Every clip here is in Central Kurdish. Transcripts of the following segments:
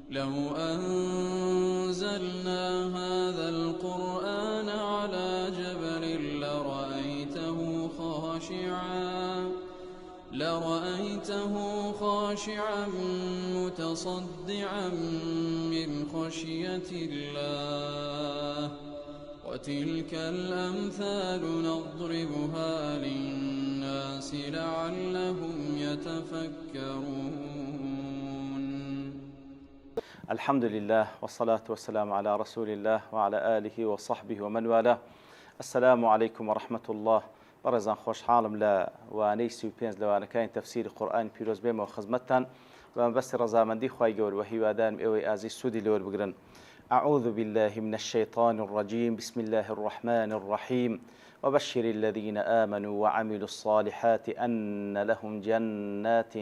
لو أنزلنا هذا القرآن على جبل لرأيته خاشعا متصدعا من خشية الله وتلك الأمثال نضربها للناس لعلهم يتفكرون. الحمد لله والصلاة والسلام على رسول الله وعلى آله وصحبه ومن والاه. السلام عليكم ورحمة الله. بەڕێزان خۆشحاڵم لە وانەی 35 لەوانەکانی تەفسیری قورئانی پیرۆز بێمەوە خزمەتتان بە مەبەستی ڕەزامەندی خوای گەورە و هیوادارم ئێوەی ئازیز سوودی لێوە بگرن. أعوذ بالله من الشيطان الرجيم بسم الله الرحمن الرحيم وبشر الذين آمنوا وعملوا الصالحات أن لهم جنات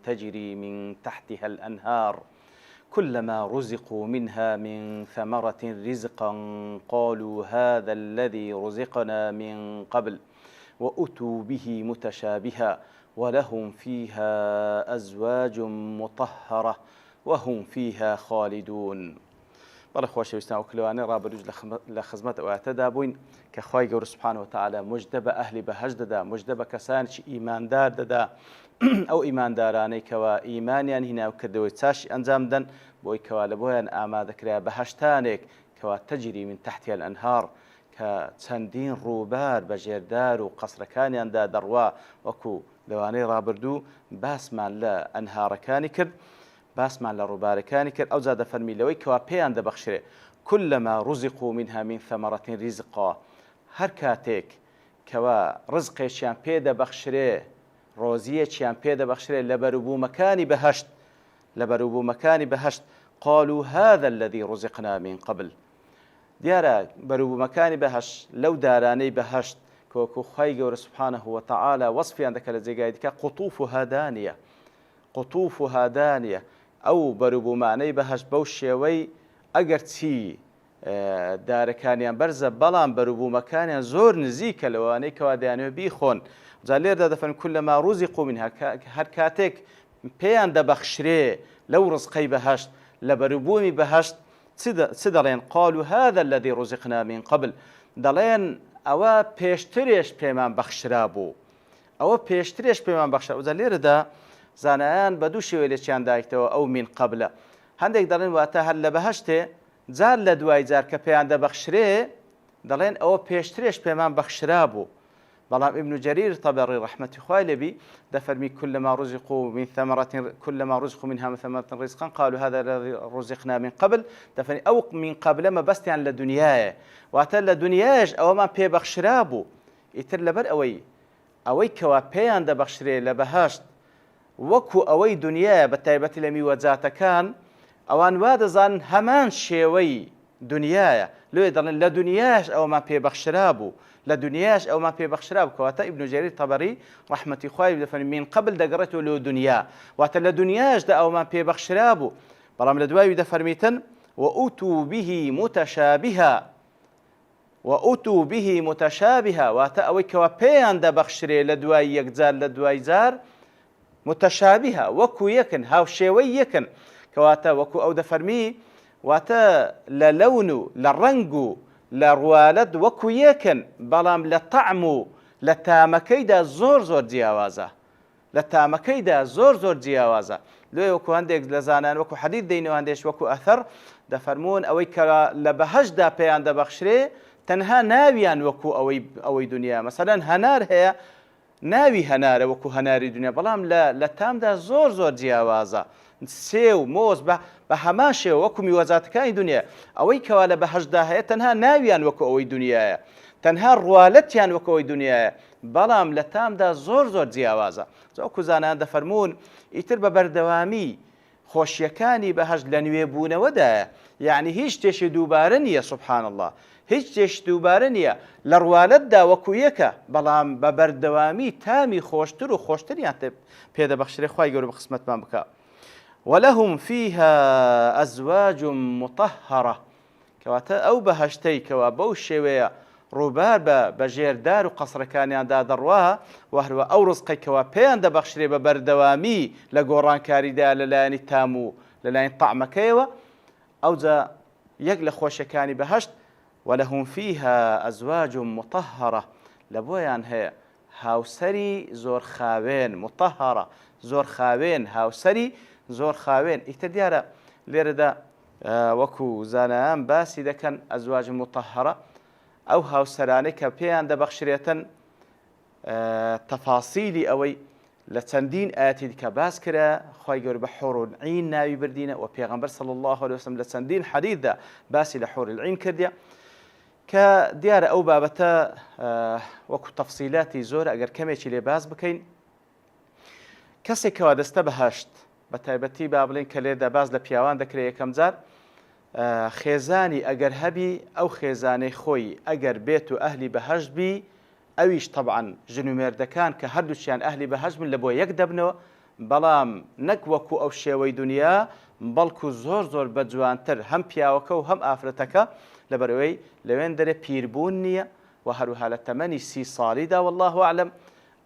تجري من تحتها الأنهار كلما رزقوا منها من ثمرة رزقا قالوا هذا الذي رزقنا من قبل وأتوا به متشابها ولهم فيها أزواج مطهرة وهم فيها خالدون. بەڵێ خۆشەویستان وکلەوانەی ڕابردوو لە خزمەت ئەواتەدا بووین کە خوای گەورە سوبحانەهو وتەعالە موژدە بە ئەهلی بەهەشت دەدا، موژدە بە کەسانێکی ئیماندار دەدا، ئەو ئیماندارانەی کەوا ئیمانیان هیناو کردەوەی چاشی ئەنجام دەن بۆی کەوا لە بۆیان ئامادەکرا بەهەشتانێک کەوا تەجری من تحتها الأنهار کە چەندین ڕووبار بە ژێردار و قەسرەکانیاندا دەڕوا وەکو لەوانەی ڕابردوو باسمان لە ئەنهارەکانی کرد، باسمان لە ڕووبارەکانی کرد. ئەو جا دەفەرمی لەوەی کەوا پێیان دەبەخشرێ كلما رزقوا منها من ثمرة رزقا، هەر کاتێک کەوا ڕزقێکیان پێ دەبەخشرێ، ڕۆزیەکیان پێ دەبەخشرێ لە بەروبوومەکانی بەهەشت، لە بەروبوومەکانی بەهەشت قالوا هذا الذي رزقنا من قبل. دیارە بەروبوومەکانی بەهەشت لەو دارانەی بەهەشت کە وەکو خوای گەورە سوبحانەهو وتەعالە وەصفیان دەکات لە جێگای دیکە قوطوفها دانیە، قوطوفها دانیە. ئەو بەروبوومانەی بەهەشت بەو شێوەی ئەگەر چی دارەکانیان بەرزە بەڵام بەروبوومەکانیان زۆر نزیکە لەوانەی کەوا دەیانوێت بیخۆن. جا لێردا دەفەرمێ كلما رزقوا منها، هەر کاتێک پێیان دەبەخشرێ لەو ڕزقەی بەهەشت لە بەروبوومی بەهەشت چ دەڵێن؟ قالوا هذا الذي رزقنا من قبل، دەڵێن ئەوە پێشترێش پێمان بەخشرا بوو، ئەوە پێشترێش پێمان بەخشرا بوو. جا لێرەدا زانایان بە دوو شێوەیە لێکیان دایکتەوە ئەو من قبلە. هەندێک دەڵێن واتە هەر لە بەهەشتێ جار لە دوای جار کە پێیان دەبەخشرێ دەڵێن ئەوە پێشترێش پێمان بەخشرا بوو. بەڵام ئیبن جەریر تەبەری ڕەحمەتی خوای لێبی دەفەرمی كلما رزقوا منها من ثمرة رزقا قالوا هذا الذي رزقنا من قبل. دەفەرمی ئەو من قبلە مەبەستیان لە دنیایە، واتە لە دنیاش ئەوەمان پێبەخشرا بوو. ئیتر لەبەر ئەوەی کەوا پێیان دەبەخشرێ لە بەهەشت وەکو ئەوەی دنیایە بە تایبەتی لە میوەجاتەکان، ئەوان وا دەزانن هەمان شێوەی دنیایە، لێ دەڵێن لە دنیاش ئەوەمان پێبەخشرا بوو، لە دنیاش ئەومان پێبەخشرا بوو. کەواتە ئیبن جەریر تەبەری ڕەحمەتی خوای دەفەرمی من قبل دەگەڕێتەوە لە دنیا، واتە لە دنیاشدا ئەومان پێبەخشرا بوو. بەڵام لە دوای دەفەرمیتن وأتوا به متشابها، وأتوا به متشابها، واتە ئەوەی کەوا پێیان دەبەخشرێ لە دوای یەکجار لە دوای جار متشابها، وەکو یەکن، هاوشێوەی یەکن. کەواتە وەکو ئەو دەفەرمی واتە لە لەون و لە ڕەنگ و لە ڕوالەت وەکو یەکن، بەڵام لە تەعم و لە تامەکەیدا زۆر زۆر جیاوازە، لە تامەکەیدا زۆر زۆر جیاوازە. لێ وەکو هەندێک لە زانان وەکو حەدیث دەینەوە، هەندێک وەکو ئەثەر دەفەرمون ئەوەی کە لە بەهەشتدا پێیان دەبەخشرێ تەنها ناویان وەکو ئەوەی دنیا، مەسەلەن هەنار هەیە، ناوی هەنارە وەکو هەناری دنیا، بەڵام لە تامدا زۆر زۆر جیاوازە، سێ و مۆز بە هەمان شێوە وەکو میوەجاتەکانی دنیا. ئەوەی کەوا لە بەهەشتدا هەیە تەنها ناویان وەکو ئەوەی دنیایە، تەنها ڕوالەتیان وەکو ئەوەی دنیایە، بەڵام لە تامدا زۆر زۆر جیاوازە. وەکو زانایان دەفەرمون ئیتر بە بەردەوامی خۆشیەکانی بەهەشت لە نوێبوونەوەدایە، یعنی هیچ شتێکی دووبارە نییە. سوبحان الله، هیچ شتێکی دووبارە نییە، لە ڕوالەتدا وەکو یەکە، بەڵام بە بەردەوامی تامی خۆشتر و خۆشتریان پێدەبەخشرێ. خوای گەورە بە قسمەتمان بکە. ولهم فيها أزواج مطهرة، کەواتە ئەو بەهەشتەی کەوا بەو شێوەیە ڕووبار بە ژێردار و قەسرەکانیاندا دەڕوا، و هەروە ئەو ڕزقەی کەوا پێیان دەبەخشرێ بە بەردەوامی لە گۆڕانکاریدا لەلایەنی تام و لەلایەن تەعمەکەیەوە ئەوجا یەک لە خۆشیەکانی بەهەشت وەلەهم فیها ئەزواج مطهرة لە بۆیان هەیە هاوسەری زۆر خاوێن مطهرة زۆر خاوێن هاوسەری زۆر خاوێن ئیتر دیارە لێرەدا وەکو زانایان باسی دەکەن ئەزواج مطهرة ئەو هاوسەرانەی کە پێیان دەبەخشرێتن تەفاسیلی ئەوەی لە چەندین ئاەتی دیکە باس کرا خی گەور بە حور العین ناوی بردینە و پێغەمبەر صلی الله عليه وسلم لە چەندین حەدیثدا باسی لە حور العین کردیا کە دیارە ئەو بابەتە وەکو تەفسیلاتی زۆر ئەگەر کەمێکی لێ باس بکەین کەسێکەوە دەستە بەهەشت بە تایبەتی با بڵێن کە لێردا باس لە پیاوان دەکرێت یەکەم جار خێزانی ئەگەر هەبی ئەو خێزانەی خۆی ئەگەر بێت و ئەهلی بەهەشت بی ئەویش طبعاً ژن و مێردەکان کە هەردووچیان ئەهلی بەهەشت بن لە بۆ یەک دەبنەوە بەڵام نەک وەکو ئەو شێوەی دنیا بەڵکو زۆر بە جوانتر هەم پیاوەکە و هەم ئافرەتەکە لەبەرەوەی لەوێن دەرێ پیربوون نییە و هەروها لە تەمەنی 30 ساڵیدا والله ئەعلەم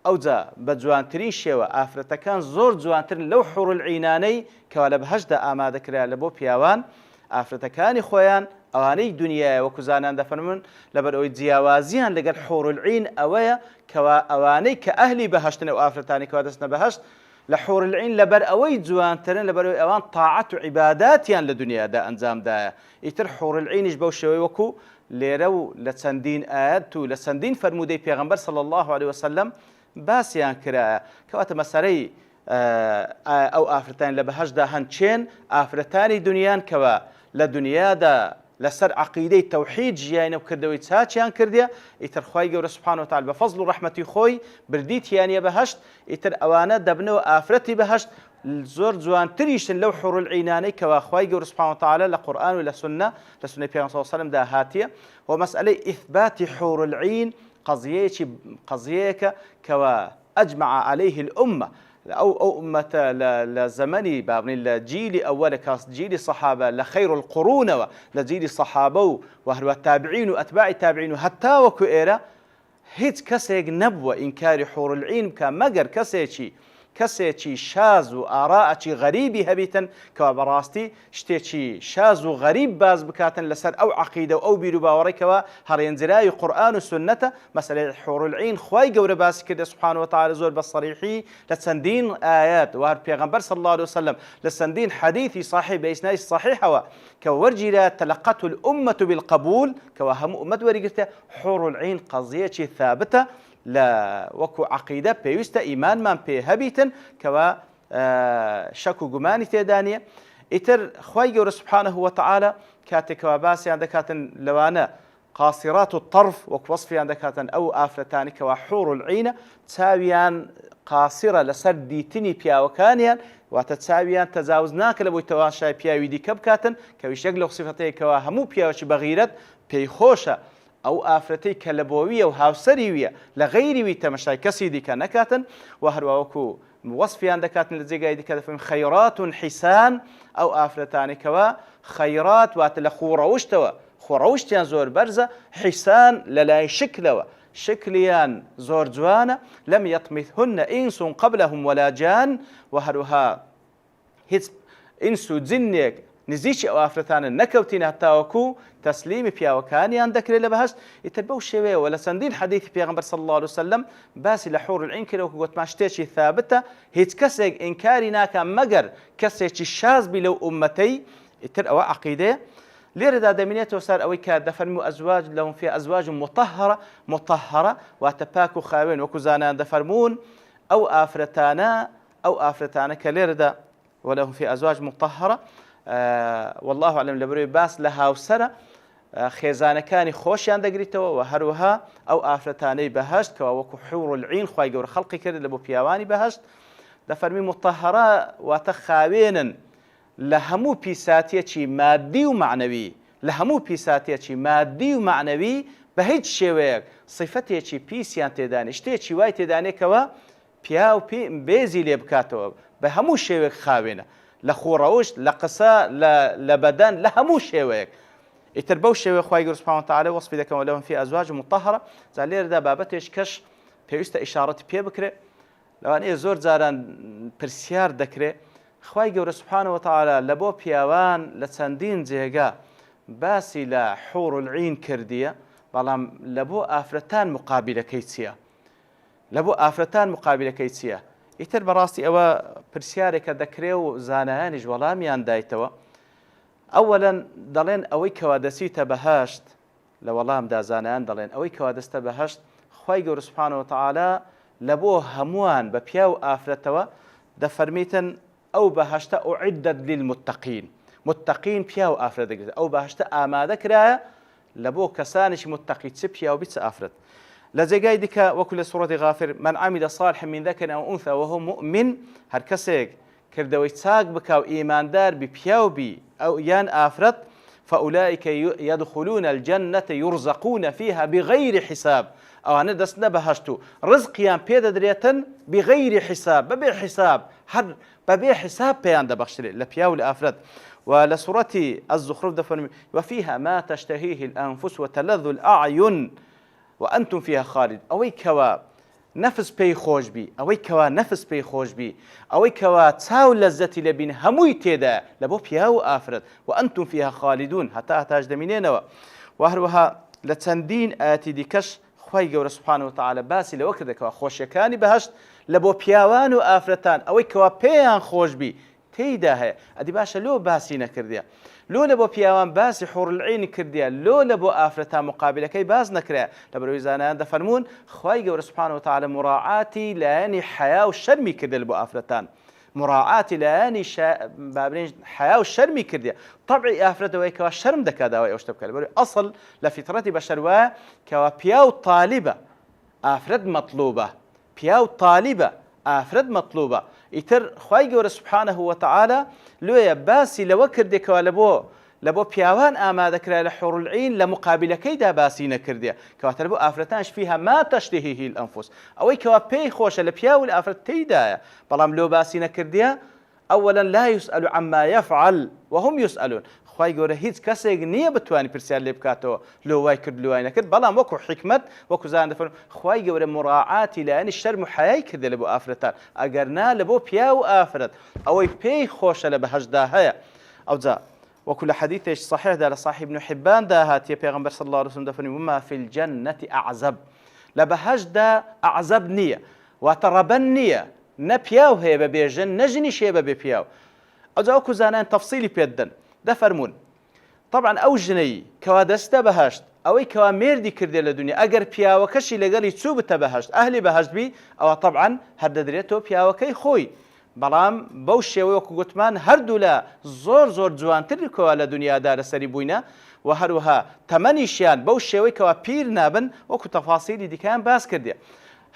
ئەوجا بە جوانترین شێوە ئافرەتەکان زۆر جوانتر لەو حور العینانەی کەوا لە بەهەشتدا ئامادەکرا لە بۆ پیاوان ئافرەتەکانی خۆیان ئەوانەی دنیای وەکو زانان دەفەرمون لەبەرەوەی جیاوازیان لەگەڵ حور العین ئەوەیە کەوا ئەوانەی کە ئەهلی بەهەشتن و ئافرەتانی کەوا دەستنە بەهەشت لە حور العین لەبەر ئەوەی جوانترن لەبەرەوەی ئەوان تاعەت و عیباداتیان لە دنیادا ئەنجامدایە ئیتر حور العینیش بەو شێوەی وەکو لێرە و لە چەندین ئاەت و لە چەندین فەرمودەی پێغەمبەر صلی الله عليه وسلم باسییان کرایە کەواتە مەسەرەی ئەو ئافرەتان لە بەهەشتدا هەنچێن ئافرەتانی دنیان کەوە لە دنیادا لەسەر عەقیدەی تەوحید ژیانە و کردەوەی چاچیان کردێ ئیتر خوای گەورە سوبحانه وتعالى بە فەزڵ و ڕەحمەتی خۆی بردیتیانە بەهەشت ئیتر ئەوانە دەبنەوە ئافرەتی بەهەشت زۆر جوانتریشن لەو حور العینانەی کەوا خوای گەورە سوبحانه وتعالى لە قورئان و لە سونە پێغەمبەر صلی الله عليه وسلم دا هاتیە و مەسئلەی ئیثباتی حور العین قضیەیەکە کەوا ئەجمع عليه الأمة أو أمة لزمني بابني لجيل أول كاس جيل صحابة لخير القرون لجيل صحابة وهو التابعين وأتباع التابعين حتى وكئرة هيت كسيج نبوة إنكار حور العين كمجر كسيتشي شاز وآراء غريبي هبيتا كبراستي شتيتشي شاز وغريب باز بكاتن لسر أو عقيدة أو بيرباوري كوا هرينزراي قرآن والسنة مسألة حور العين خواي جور باس كده سبحانه وتعالى زور بالصريحي لسندين آيات وهر بيغمبر صلى الله عليه وسلم لسندين حديثي صحيح بإسناد صحيح كورجي لا تلقته الأمة بالقبول كوهم أمة ورقته حور العين قضية ثابتة لا وكو عقيدة بيوستا إيمان من بيهبيتن كوا شكو جماني تيدانية إتر خواي جور سبحانه وتعالى كاتك وباسي عندكاتن لوانا قاصرات الطرف وكوصفي عندكاتن أو آفرتاني كوا حور العين تساويان قاصرة لسرديتني بيا وكانيان وتتساويان تجاوزناك لبوي تواشاي بيا ويدي كبكاتن كويش يقلق صفتي كوا همو بيا وش بغيرت بيخوشة أو آفرتي كلبوية وهاوسريوية لغيري ويتمشاي كسيدي كنكاتن وهروكو وصفي عندكاتن لزيجاي دي كذا فهم خيرات حسان أو آفرتاني كوا خيرات واتلخوروشتوا خوروشتيان زور برزة حسان للاي شكلوا شكليان زور جوانا لم يطمثهن إنس قبلهم ولا جان وهروها هيت إنسو جنيك نزيش أو آفرتان نكوتين حتى وكو تسليم بياوكانيان ذكر لبهشت يتبو شويه ولا سندين حديث بيغمبر صلى الله عليه وسلم باسي لحور العين كلو قلت ما اشتيشي ثابته هيت كسيك إنكاري ناكا مقر كسيك الشاز بلو أمتي يتر أو عقيدة ليردا دمينيته وصار أوي كدفرمو أزواج لهم في أزواج مطهرة واتباكو خاوين وكوزانا دفرمون أو آفرتانا كليردا ولهم في أزواج مطهرة والله أعلم لبروي باس لها وسرة خێزانەکانی خۆشیان دەگریتەوە و هەروەها ئەو ئافرەتانەی بەهەشت کەوا وەکو حور العین خوای گەورە خەڵقی کرد لە بۆ پیاوانی بەهەشت دەفەرمی مطهرە واتە خاوێنن لە هەموو پیساتیەکی مادی و معنەوی لە هەموو پیساتیەکی مادی و معنەوی بە هیچ شێوەیەک صفەتێکی پیسیان تێدانێ شتێکی وای تێدانێکەوە پیا و بێزی لێ بکاتەوە بە هەموو شێوەیەک خاوێنە لە خۆڕەوشت لە قسە لە بەدەن لە هەموو شێوەیەک ئیتر بەو شێوەیە خوای گەورە سوبحانه وتعالى وەصفی دەکەن لەهم فی ئەزواج مطهرة جا لێرەدا بابەتێش کەش پێویستە ئیشارەتی پێ بکرێت لەوانەیە زۆر جاران پرسیار دەکرێت خوای گەورە سوبحانەوە وتعالە لە بۆ پیاوان لە چەندین جێگا باسی لە حور العین کردیە، بەڵام لە بۆ ئافرەتان مقابلەکەی چییە؟ لە بۆ ئافرەتان مقابلەکەی چییە؟ ئیتر بەڕاستی ئەوە پرسیارێکە دەکرێ و زانایانیش وەڵامیان دایتەوە. ئەوەلەن دەڵێن ئەوەی کەوا دەچیتە بەهەشت، لە وەڵامدا زانایان دەڵێن ئەوەی کەوا دەستە بەهەشت خوای گەورە سوبحانەوە وتعالە لە بۆ هەمووان بە پیا و ئافرەتەوە دەفەرمیتن ئەو بەهەشتە ئوعیدەت لیلمتەقین، متەقین پیا و ئافرەت دەگرێت. ئەو بەهەشتە ئامادە کرایە لە بۆ کەسانێکی متەقی، چ پیا و بی چ ئافرەت. لە جێگای دیکە وەکو لە سوورەتی غافر من عمل صالحا من ذكر أو أنثى وهو مؤمن، هەر کەسێک کردەوەی چاک بکە و ئیماندار بی پیا و بی ئەو یان ئافرەت فأولئك يدخلون الجنة يرزقون فيها بغير حساب، ئەوانە دەستنە بەهەشت و ڕزقیان پێدەدرێتن بغير حساب، بەبێ حساب، هەر بەبێ حساب پێیان دەبەخشرێت لە پیا و لە ئافرەت. ولە سوورەتی الزخرف دەفەرمی وفيها ما تشتهيه الأنفس وتلذ الأعين وأنتم فيها خالد. ئەوەی کەوا نەفس پێی خۆش بی، ئەوەی کەوا نەفس پێی خۆش بی، ئەوەی کەوا چاو لەزەتی لەبین هەمووی تێدا لە بۆ پیا و ئافرەت وأنتم فيها خالدون، هەتاش دەمینێنەوە. و هەروەها لە چەندین ئاەتی دیکەش خوای گەورە سوبحانەوە وتعالە باسی لەوە کردەکەوە خۆشیەکانی بەهەشت لە بۆ پیاوان و ئافرەتان ئەوەی کەوا پێیان خۆش بی تێیدا هەیە. ئەدی باشە لۆ باسی نەکردیە، لۆ لە بۆ پیاوان باسی حور العین کردیە، لۆ لە بۆ ئافرەتان مقابلەکەی باز نەکرێ. لە بەرەوەی زانایان دەفەرمون خوای گەورە سوبحانەوە وتعالە مراعاتی لایەنی حیا و شەرمی کردە لە بۆ ئافرەتان، مراعاتی لایەنی بابرێنج حیا و شەرمی کردیە. طبعی ئافرەتەوەی کەوا شەرم دەکات داوای ئەو شتە بکات، بەرەوەی ئەسڵ لە فیترەتی بەشەر وایە کەوا پیا و تالیبە ئافرەت مەطلوبە، پیا و تالیبە ئافرەت مەطلوبە. ئیتر خوای گەورە سوبحانەه وتعالە لێیە باسی لەوە کردێکەوە لە بۆ پیاوان ئامادەکرا لە حور العین لە مقابلەکەیدا باسی نەکردیە، کەواتە لە بۆ ئافرەتانش فيها ما تشتهيه الأنفس، ئەوەی کەوا پێی خۆشە لە پیا و لە ئافرەت تێیدایە، بەڵام لۆ باسی نەکردیە. ئەوەلا لا يسأل عما يفعل وهم يسألون. خوای گەورە هیچ کەسێک نییە بتوانانی پرسیار لێ بکاتەوە لۆ وای کرد لۆ وای نەکرد، بەڵام وەکو حکمت وەکو زان دەفەرمێ خوای گەورە مراعاتی لایەنی شەرم و حەیای کردە لە بۆ ئافرەتان، ئەگەر نا لە بۆ پیا و ئافرەت ئەوەی پێی خۆشە لە بەهەشتدا هەیە. ئەوجا وەکو لە حەدیثێکی صحیحدا لە صحیح ابن حباندا هاتیە پێغەمبەر صلی الله علیه وسلم دەفەرمێ وما في الجنة أعزب، لە بەهەشتدا ئەعزب نییە، واتە ڕەبەن نییە، نە پیاو هەیە بە بێژن، نە ژنیش هەیە بەبێ پیاو. ئەوجا وەکو زانایان تەفسیلی پێدەن دەفەرمون طبعا ئەو ژنەی کەوا دەستە بەهەشت ئەوەی کەوا مێردی کردێ لە دنیا، ئەگەر پیاوەکەشی لەگەڵی چوو بتە بەهەشت ئەهلی بەهەشت بی، ئەوە طبعا هەر دەدرێتەوە پیاوەکەی خۆی، بەڵام بەو شێوەیە وەکو گوتمان هەردوو لە زۆر جوانتر کەوا لە دنیادا لەسەری بووینە و هەروەها تەمەنیشیان بەو شێوەی کەوا پیر نابن وەکو تەفاسیلی دیکەیان باس کردێ.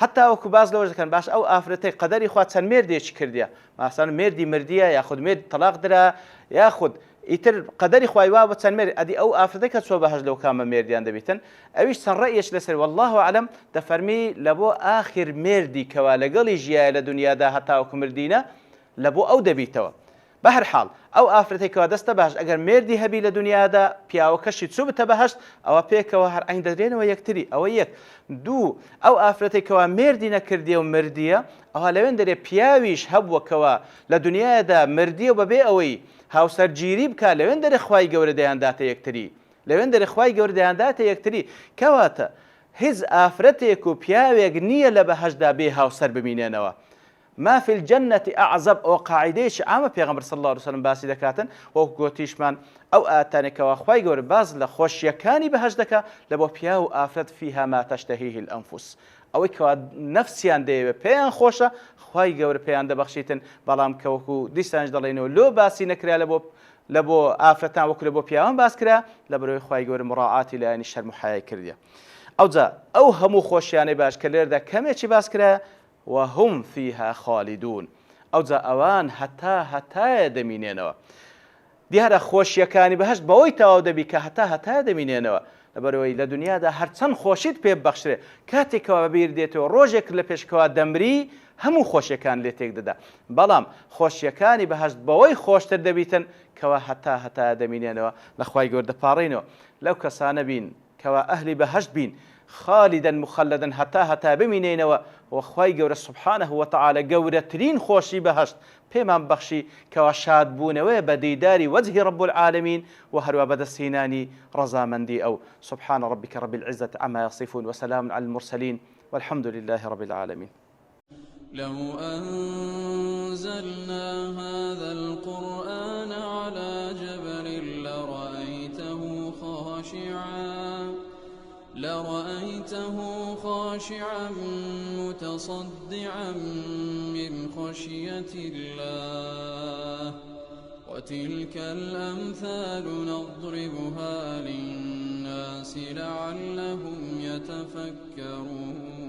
حتا وەکو باز لەوەش دەکەن باش ئەو ئافرەتەی قەدەری خوا چەند مێردێکی کردیە، ماسان مێردی مردیە یاخود مێردی تەلاق درا یاخود ئیتر قەدەری خوای وا بە چەند مێرد، ئەدی ئەو ئافرەتەی کە چۆ بەهەشت لەو کامە مێردیان دەبیتن. ئەویش چەند ڕەئیەک لەسەر والله ئەعلەم دەفەرمی لە بۆ ئاخر مێردی کەوا لەگەڵی ژیایە لە دنیادا هەتاوەکو مردینە لە بۆ ئەو دەبیتەوە. بە هەر حاڵ ئەو ئافرەتەی کەوا دەستە بەهەشت ئەگەر مێردی هەبی لە دنیادا پیاوەکەشی چوو بتە بەهەشت ئەوە پێکەوە هەر ئەنگ دەدرێنەوە یەکتری. ئەوە یەک. دوو ئەو ئافرەتەی کەوا مێردی نەکردیە و مردیە ئەوە لەوێن دەرێ پیاویش هەبووەکەوە لە دنیادا مردیە و بەبێ ئەوەی هاوسەرگیری بکات لەوێن دەرێ خوای گەورە دەیانداتە یەکتری، لەوێن دەرێ خوای گەورە دەیانداتە یەکتری. کەواتە هیچ ئافرەتێک و پیاوێک نییە لە بەهەشتدا بێ هاوسەر ببینێنەوە. ما في الجنة أعزب أو قاعدەیەکی عامە پێغەمبەر صلی الله علیه وسلم باسی دەکاتن وەکو گوتیشمان ئەو ئاتانێکەوە خوای گەورە باز لە خۆشیەکانی بەهەشت دەکات لە بۆ پیا و ئافرەت فيها ما تشتهيه الأنفس، ئەوەی کەوا نەفسیان دەیەوێت پێیان خۆشە خوای گەورە پێیان دەبەخشیتن، بەڵام کە وەکو دیسانش دەڵێنەوە لۆ باسی نەکرا لە بۆ ئافرەتان وەکو لە بۆ پیاوان باس کرا لە بەرەوەی خوای گەورە مراعاتی لایەنی شەرم و حەیای کردیە. ئەوجا ئەو هەموو خۆشیانەی باش کە لێرەدا کەمێکی باس کرا وهم فيها خالدون، ئەوجا ئەوان هەتایە دەمینێنەوە. دیارە خۆشیەکانی بەهەشت بەوەی تەواو دەبی کە هەتایە دەمینێنەوە، لەبەرەوەی لە دنیادا هەرچەند خۆشیت پێ ببەخشرێ کاتێکەوە بەبیر دێتەوە ڕۆژێک لە پێشکەوە دەمری هەموو خۆشیەکان لێ تێک دەدا، بەڵام خۆشیەکانی بەهەشت بەوەی خۆشتر دەبیتن کەوا هەتایە دەمینێنەوە. لە خوای گەورە دەپاڕینەوە لەو کەسانە بین کەوا ئەهلی بەهەشت بین خالدا مخلدا هەتا بمینێنەوە وخوای گەورە سبحانه وتعالى گەورەترین خۆشی بەهەشت پێمان بەخشی کەوا شادبوونەوەیە بە دەیداری وجهی رب العالمین و هەروە بەدەستهێنانی ڕەزامەندی ئەو. سبحان ربك رب العزة عما يصفون وسلام على المرسلين والحمد لله رب العالمين. لو أنزلنا هذا القرآن على جبل لرأيته خاشعا متصدعا من خشية الله وتلك الأمثال نضربها للناس لعلهم يتفكرون.